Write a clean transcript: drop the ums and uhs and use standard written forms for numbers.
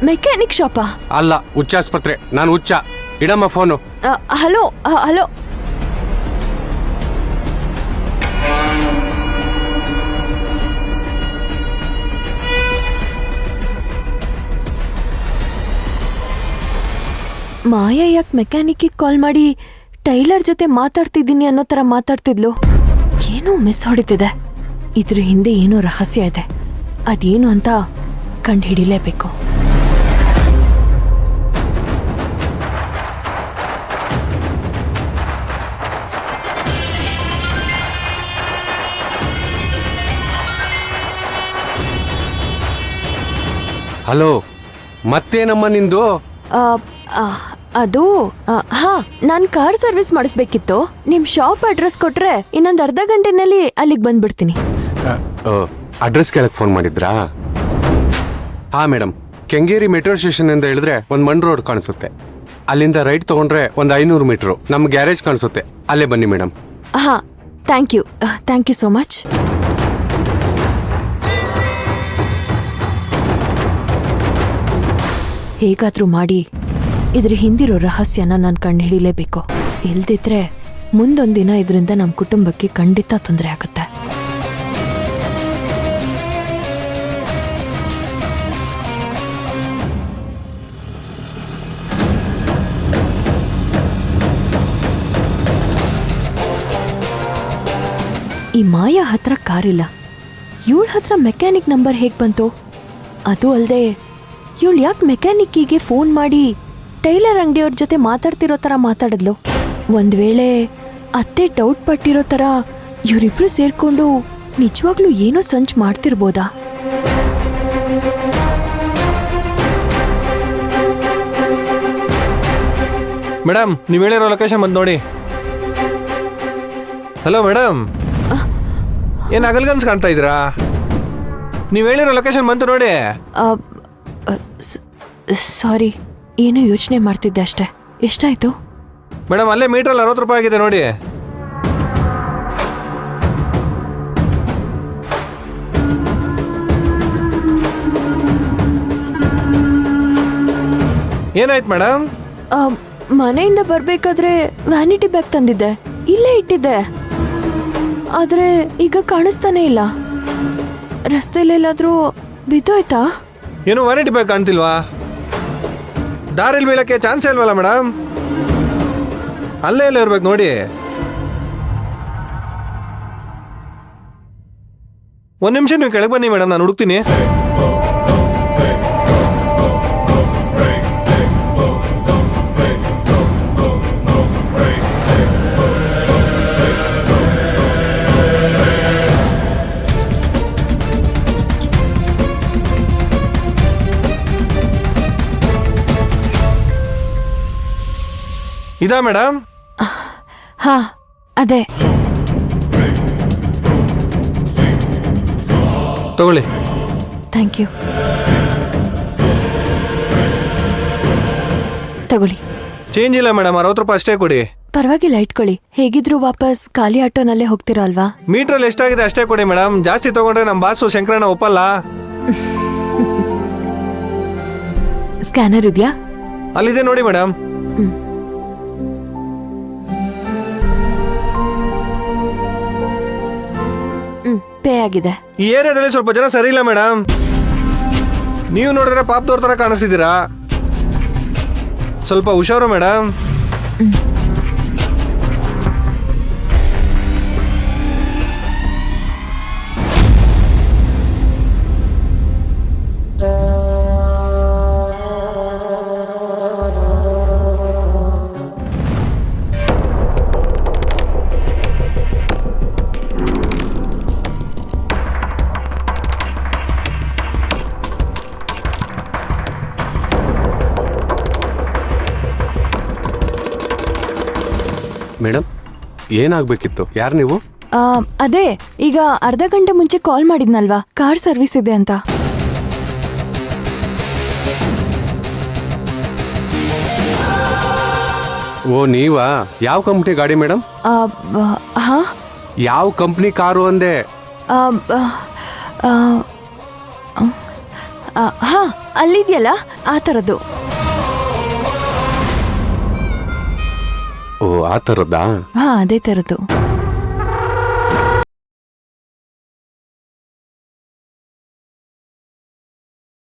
Mechanic ಶಾಪಾ? ಅಲ್ಲ, ಹುಚ್ಚಾಸ್ಪತ್ರೆ. ನಾನು ಹುಚ್ಚ. ಇಡಮ್ಮ ಫೋನು. Hello hello. ಮಾಯಾ ಯಾಕೆ ಮೆಕ್ಯಾನಿಕ್ಕಿಗೆ ಕಾಲ್ ಮಾಡಿ ಟೈಲರ್ ಜೊತೆ ಮಾತಾಡ್ತಿದ್ದೀನಿ ಅನ್ನೋ ಥರ ಮಾತಾಡ್ತಿದ್ಲು? ಏನೋ ಮಿಸ್ ಹೊಡಿತಿದೆ. ಇದ್ರ ಹಿಂದೆ ಏನೋ ರಹಸ್ಯ ಇದೆ. ಅದೇನು ಅಂತ ಕಂಡು ಹಿಡಿಲೇಬೇಕು. ಹಲೋ, ಮತ್ತೇನಮ್ಮ ನಿಂದು? ಅದು ಹಾ, ನಾನು ಕಾರ್ ಸರ್ವಿಸ್ ಮಾಡಿಸ್ಬೇಕಿತ್ತು. ನಿಮ್ ಶಾಪ್ ಅಡ್ರೆಸ್ ಕೊಟ್ರೆ ಇನ್ನೊಂದು ಅರ್ಧ ಗಂಟೆನಲ್ಲಿ ಅಲ್ಲಿಗೆ ಬಂದ್ಬಿಡ್ತೀನಿ. ಅಡ್ರೆಸ್ ಕೇಳಕ್ ಫೋನ್ ಮಾಡಿದ್ರಾ? ಹಾ ಮೇಡಮ್, ಕೆಂಗೇರಿ ಮೆಟ್ರೋ ಸ್ಟೇಷನ್ ಅಂತ ಹೇಳಿದ್ರೆ ಒಂದು ಮಣ್ ರೋಡ್ ಕಾಣಿಸುತ್ತೆ. ಅಲ್ಲಿಂದ ರೈಟ್ ತಗೊಂಡ್ರೆ ಒಂದು 500 ಮೀಟರ್ ನಮ್ಮ ಗ್ಯಾರೇಜ್ ಕಾಣಿಸುತ್ತೆ. ಅಲ್ಲೇ ಬನ್ನಿ ಮೇಡಮ್. ಹಾ, ಥ್ಯಾಂಕ್ ಯು ಸೋ ಮಚ್. ಹೇಗಾದ್ರೂ ಮಾಡಿ ಇದ್ರ ಹಿಂದಿರೋ ರಹಸ್ಯನ ನಾನು ಕಂಡು ಹಿಡಿಲೇಬೇಕು. ಇಲ್ದಿದ್ರೆ ಮುಂದೊಂದಿನ ಇದರಿಂದ ನಮ್ಮ ಕುಟುಂಬಕ್ಕೆ ಖಂಡಿತ ತೊಂದರೆ ಆಗುತ್ತೆ. ಈ ಮಾಯಾ ಹತ್ರ ಕಾರಿಲ್ಲ. ಇವಳ ಹತ್ರ ಮೆಕ್ಯಾನಿಕ್ ನಂಬರ್ ಹೇಗೆ ಬಂತು? ಅದು ಅಲ್ಲದೆ ಇವಳು ಯಾಕೆ ಮೆಕ್ಯಾನಿಕ್ಕಿಗೆ ಫೋನ್ ಮಾಡಿ ಟೈಲರ್ ಅಂಗಡಿಯವ್ರ ಜೊತೆ ಮಾತಾಡ್ತಿರೋ ಥರ ಮಾತಾಡಿದ್ಲು? ಒಂದು ವೇಳೆ ಅತ್ತೆ ಡೌಟ್ ಪಟ್ಟಿರೋ ಥರ ಇವರಿಬ್ರು ಸೇರ್ಕೊಂಡು ನಿಜವಾಗ್ಲೂ ಏನೋ ಸಂಚು ಮಾಡ್ತಿರ್ಬೋದಾ? ಮೇಡಮ್, ನೀವು ಹೇಳಿರೋ ಲೊಕೇಶನ್ ಬಂದು ನೋಡಿ. ಹಲೋ ಮೇಡಮ್, ಏನು ಅಗಲ್ಗನ್ಸ್ ಕಾಣ್ತಾ ಇದ್ದೀರಾ? ನೀವು ಹೇಳಿರೋ ಲೊಕೇಶನ್ ಬಂತು ನೋಡಿ. ಸಾರಿ, ಏನೋ ಯೋಚನೆ ಮಾಡ್ತಿದ್ದೆ ಅಷ್ಟೇ. ಎಷ್ಟಾಯ್ತು? ಮೇಡಮ್, ಅಲ್ಲೇ ಮೀಟ್ರಲ್ಲಿ 60 ರೂಪಾಯಿ ಆಗಿದೆ ನೋಡಿ. ಏನಾಯ್ತು ಮೇಡಮ್? ಮನೆಯಿಂದ ಬರ್ಬೇಕಾದ್ರೆ ವ್ಯಾನಿಟಿ ಬ್ಯಾಗ್ ತಂದಿದ್ದೆ, ಇಲ್ಲೇ ಇಟ್ಟಿದ್ದೆ. ಆದ್ರೆ ಈಗ ಕಾಣಿಸ್ತಾನೆ ಇಲ್ಲ. ರಸ್ತೆಲೆಲ್ಲಾದ್ರೂ ಬಿದ್ದೋಯ್ತಾ? ಏನು ವ್ಯಾನಿಟಿ ಬ್ಯಾಗ್ ಕಾಣ್ತಿಲ್ವಾ? ದಾರಿಲಿ ಬೀಳಕ್ಕೆ ಚಾನ್ಸೇ ಇಲ್ವಲ್ಲ ಮೇಡಮ್. ಅಲ್ಲೇ ಎಲ್ಲ ಇರ್ಬೇಕು ನೋಡಿ. ಒಂದು ನಿಮಿಷ ನೀವು ಕೆಳಗೆ ಬನ್ನಿ ಮೇಡಮ್, ನಾನು ಹುಡುಕ್ತೀನಿ. ಇದಾ ಮೇಡಮ್? ಹಾ, ಅದೇ. ತಗೊಳ್ಳಿ. Thank you. ತಗೊಳ್ಳಿ. ಚೇಂಜ್ ಇಲ್ಲ ಮೇಡಮ್, 60 ರೂಪಾಯಿ ಅಷ್ಟೇ ಕೊಡಿ. ಪರವಾಗಿಲ್ಲ, ಇಟ್ಕೊಳ್ಳಿ. ಹೇಗಿದ್ರು ವಾಪಸ್ ಖಾಲಿ ಆಟೋನಲ್ಲೇ ಹೋಗ್ತೀರಾ ಅಲ್ವಾ? ಮೀಟ್ರಲ್ಲಿ ಎಷ್ಟಾಗಿದೆ ಅಷ್ಟೇ ಕೊಡಿ ಮೇಡಮ್. ಜಾಸ್ತಿ ತಗೊಂಡ್ರೆ ನಮ್ಮ ಬಾಸು ಶಂಕರಣ್ಣ ಒಪ್ಪಲ್ಲ. ಸ್ಕ್ಯಾನರ್ ಇದೆಯಾ? ಅಲ್ಲಿದೆ ನೋಡಿ ಮೇಡಮ್. ಪೇ ಆಗಿದೆ. ಈ ಏರಿಯಾದಲ್ಲಿ ಸ್ವಲ್ಪ ಜನ ಸರಿ ಇಲ್ಲ ಮೇಡಮ್. ನೀವು ನೋಡಿದ್ರೆ ಪಾಪದವ್ರ ತರ ಕಾಣಿಸ್ತಿದ್ದೀರಾ. ಸ್ವಲ್ಪ ಹುಷಾರು ಮೇಡಮ್. ಮೇಡಮ್, ಏನಾಗಬೇಕಿತ್ತು? ಯಾರು ನೀವು? ಅದೇ ಈಗ ಅರ್ಧ ಗಂಟೆ ಮುಂಚೆ ಕಾಲ್ ಮಾಡಿದ್ನಲ್ವಾ, ಕಾರ್ ಸರ್ವಿಸ್ ಇದೆ ಅಂತ. ಓ, ನೀವಾ? ಯಾವ ಕಂಪ್ನಿ ಗಾಡಿ ಮೇಡಮ್? ಹಾ, ಯಾವ ಕಂಪ್ನಿ ಕಾರು ಅಂದೆ? ಹಾ ಅಲ್ಲಿದ್ಯಲ್ಲ ಆ ಥರದ್ದು. ಓ ಆ ಥರದ್ದಾ? ಹಾ ಅದೇ ಥರದ್ದು.